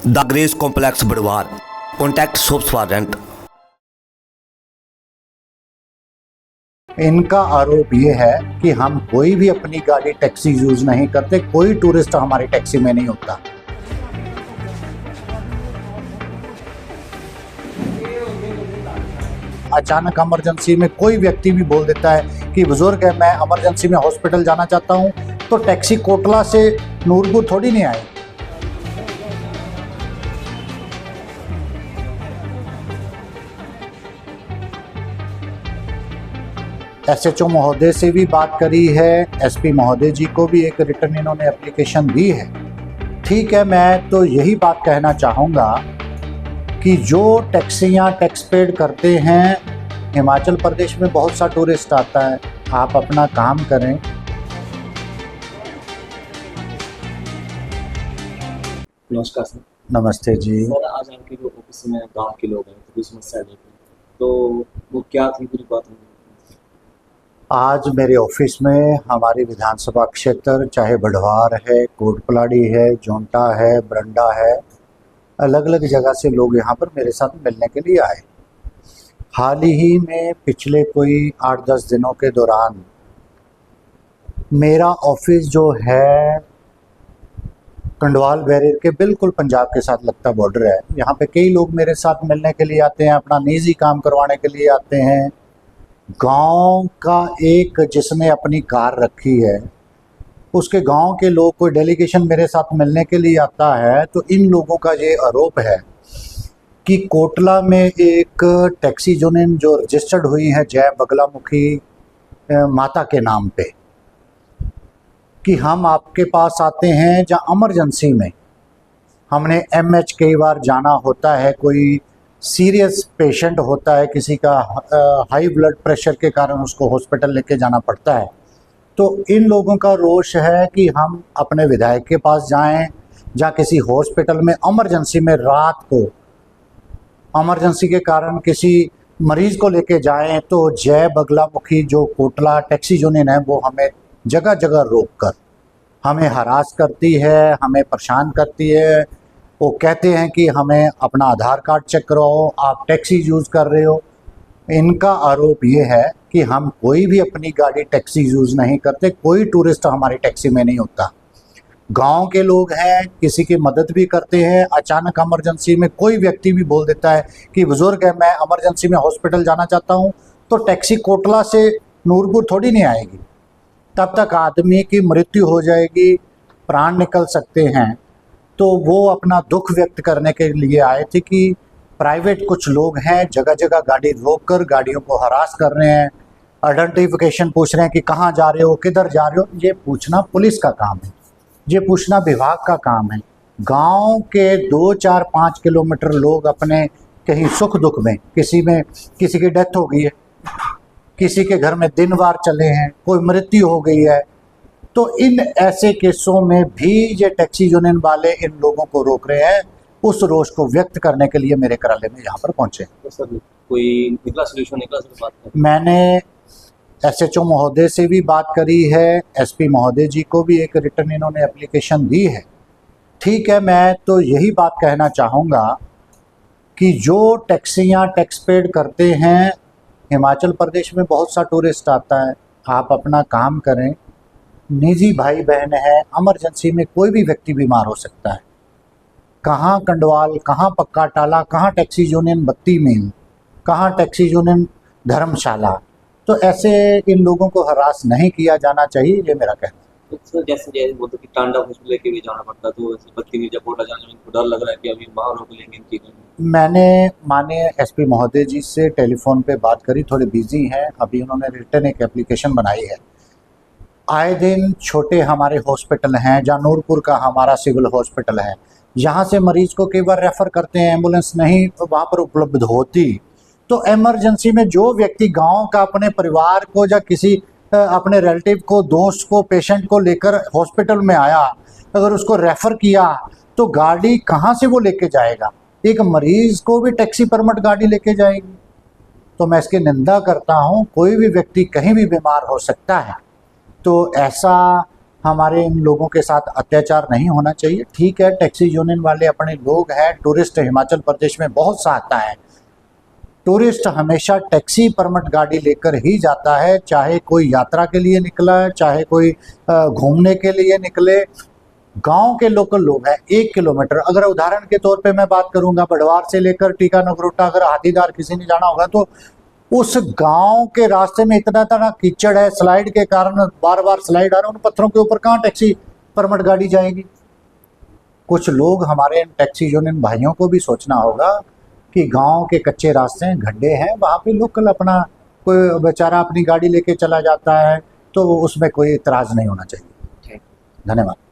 The grace complex Badwar. Contact shops for rent. इनका आरोप ये है कि हम कोई भी अपनी गाड़ी टैक्सी यूज नहीं करते, कोई टूरिस्ट हमारी टैक्सी में नहीं होता। अचानक इमरजेंसी में कोई व्यक्ति भी बोल देता है कि बुजुर्ग है, मैं इमरजेंसी में हॉस्पिटल जाना चाहता हूं, तो टैक्सी कोटला से नूरपुर थोड़ी नहीं आए। एसएचओ महोदय से भी बात करी है, एसपी महोदय जी को भी एक रिटर्न इन्होंने एप्लीकेशन दी है। ठीक है, मैं तो यही बात कहना चाहूँगा कि जो टैक्सियाँ टैक्स पेड करते हैं, हिमाचल प्रदेश में बहुत सा टूरिस्ट आता है, आप अपना काम करें। नमस्कार सर। नमस्ते जी। सर, आज आपके जो ऑफिस में गांव के लोग हैं तो कोई समस्या नहीं थी, तो वो क्या थी पूरी बात हुई? आज मेरे ऑफिस में हमारी विधानसभा क्षेत्र चाहे बढ़वार है, कोटपलाड़ी है, जोंटा है, बरंडा है, अलग अलग जगह से लोग यहाँ पर मेरे साथ मिलने के लिए आए। हाल ही में पिछले कोई 8-10 दिनों के दौरान मेरा ऑफिस जो है कंडवाल बैरियर के बिल्कुल पंजाब के साथ लगता बॉर्डर है। यहाँ पे कई लोग मेरे साथ मिलने के लिए आते हैं, अपना निजी काम करवाने के लिए आते हैं। गांव का एक जिसने अपनी कार रखी है, उसके गांव के लोग कोई डेलीगेशन मेरे साथ मिलने के लिए आता है, तो इन लोगों का ये आरोप है कि कोटला में एक टैक्सी यूनियन जो रजिस्टर्ड हुई है जय बगलामुखी माता के नाम पे, कि हम आपके पास आते हैं जहाँ इमरजेंसी में हमने एमएच कई बार जाना होता है, कोई सीरियस पेशेंट होता है, किसी का हाई ब्लड प्रेशर के कारण उसको हॉस्पिटल लेके जाना पड़ता है, तो इन लोगों का रोष है कि हम अपने विधायक के पास जाएं, या किसी हॉस्पिटल में इमरजेंसी में रात को इमरजेंसी के कारण किसी मरीज को लेके जाएं, तो जय बगलामुखी जो कोटला टैक्सी यूनियन है वो हमें जगह जगह रोक कर हमें हरास करती है, हमें परेशान करती है। वो कहते हैं कि हमें अपना आधार कार्ड चेक करवाओ, आप टैक्सी यूज़ कर रहे हो। इनका आरोप ये है कि हम कोई भी अपनी गाड़ी टैक्सी यूज़ नहीं करते, कोई टूरिस्ट हमारी टैक्सी में नहीं होता। गांव के लोग हैं, किसी की मदद भी करते हैं। अचानक इमरजेंसी में कोई व्यक्ति भी बोल देता है कि बुजुर्ग है, मैं इमरजेंसी में हॉस्पिटल जाना चाहता हूँ, तो टैक्सी कोटला से नूरपुर थोड़ी नहीं आएगी। तब तक आदमी की मृत्यु हो जाएगी, प्राण निकल सकते हैं। तो वो अपना दुख व्यक्त करने के लिए आए थे कि प्राइवेट कुछ लोग हैं जगह जगह गाड़ी रोक कर गाड़ियों को हरास कर रहे हैं, आइडेंटिफिकेशन पूछ रहे हैं कि कहाँ जा रहे हो, किधर जा रहे हो। ये पूछना पुलिस का काम है, ये पूछना विभाग का काम है। गांव के 2-4-5 किलोमीटर लोग अपने कहीं सुख दुख में, किसी की डेथ हो गई है, किसी के घर में दिन वार चले हैं, कोई मृत्यु हो गई है, तो इन ऐसे केसों में भी ये टैक्सी यूनियन वाले इन लोगों को रोक रहे हैं। उस रोष को व्यक्त करने के लिए मेरे कार्यालय में यहाँ पर पहुंचे। तो सर कोई सोल्यूशन निकला सर बात का? मैंने एसएचओ महोदय से भी बात करी है, एसपी महोदय जी को भी एक रिटर्न इन्होंने एप्लीकेशन दी है। ठीक है, मैं तो यही बात कहना चाहूँगा कि जो टैक्सियाँ टैक्स पेड करते हैं, हिमाचल प्रदेश में बहुत सा टूरिस्ट आता है, आप अपना काम करें। निजी भाई बहन है, इमरजेंसी में कोई भी व्यक्ति बीमार हो सकता है। कहाँ कंडवाल, कहाँ पक्का टाला, कहाँ टैक्सी यूनियन बत्ती मील, कहाँ टैक्सी यूनियन धर्मशाला। तो ऐसे इन लोगों को हरास नहीं किया जाना चाहिए, ये मेरा कहना है। तो सर जैसे बोलते कि टांडा हॉस्पिटल लेके भी जाना पड़ता, तो ऐसे बत्ती मिर्जा कोटा जाने में डर लग रहा है कि अभी वहाँ रोक लेंगे इन चीज़ों में। मैंने माननीय एसपी महोदय जी से टेलीफोन पे बात करी, थोड़े बिजी हैं, अभी उन्होंने रिटर्न एक एप्लीकेशन बनाई है। आए दिन छोटे हमारे हॉस्पिटल हैं, जहाँ नूरपुर का हमारा सिविल हॉस्पिटल है, यहाँ से मरीज को कई बार रेफ़र करते हैं, एम्बुलेंस नहीं वहाँ पर उपलब्ध होती, तो इमरजेंसी में जो व्यक्ति गांव का अपने परिवार को या किसी अपने रिलेटिव को, दोस्त को, पेशेंट को लेकर हॉस्पिटल में आया, अगर उसको रेफ़र किया तो गाड़ी कहाँ से वो लेके जाएगा? एक मरीज़ को भी टैक्सी परमिट गाड़ी लेके जाएगी। तो मैं इसकी निंदा करता हूँ। कोई भी व्यक्ति कहीं भी बीमार हो सकता है, तो ऐसा हमारे इन लोगों के साथ अत्याचार नहीं होना चाहिए। ठीक है, टैक्सी यूनियन वाले अपने लोग हैं, टूरिस्ट हिमाचल प्रदेश में बहुत सा आता है। टूरिस्ट हमेशा टैक्सी परमिट गाड़ी लेकर ही जाता है, चाहे कोई यात्रा के लिए निकला है, चाहे कोई घूमने के लिए निकले। गांव के लोकल लोग हैं, 1 किलोमीटर, अगर उदाहरण के तौर पे मैं बात करूंगा, बड़वार से लेकर टीका नगरोटा अगर हाथीदार किसी ने जाना होगा तो उस गांव के रास्ते में इतना तरह कीचड़ है, स्लाइड के कारण बार बार स्लाइड आ रहा है, उन पत्थरों के ऊपर कहाँ टैक्सी परमिट गाड़ी जाएगी। कुछ लोग हमारे टैक्सी यूनियन भाइयों को भी सोचना होगा कि गांव के कच्चे रास्ते हैं, गड्ढे हैं, वहाँ पे लोकल अपना कोई बेचारा अपनी गाड़ी लेके चला जाता है तो उसमें कोई इतराज़ नहीं होना चाहिए। धन्यवाद।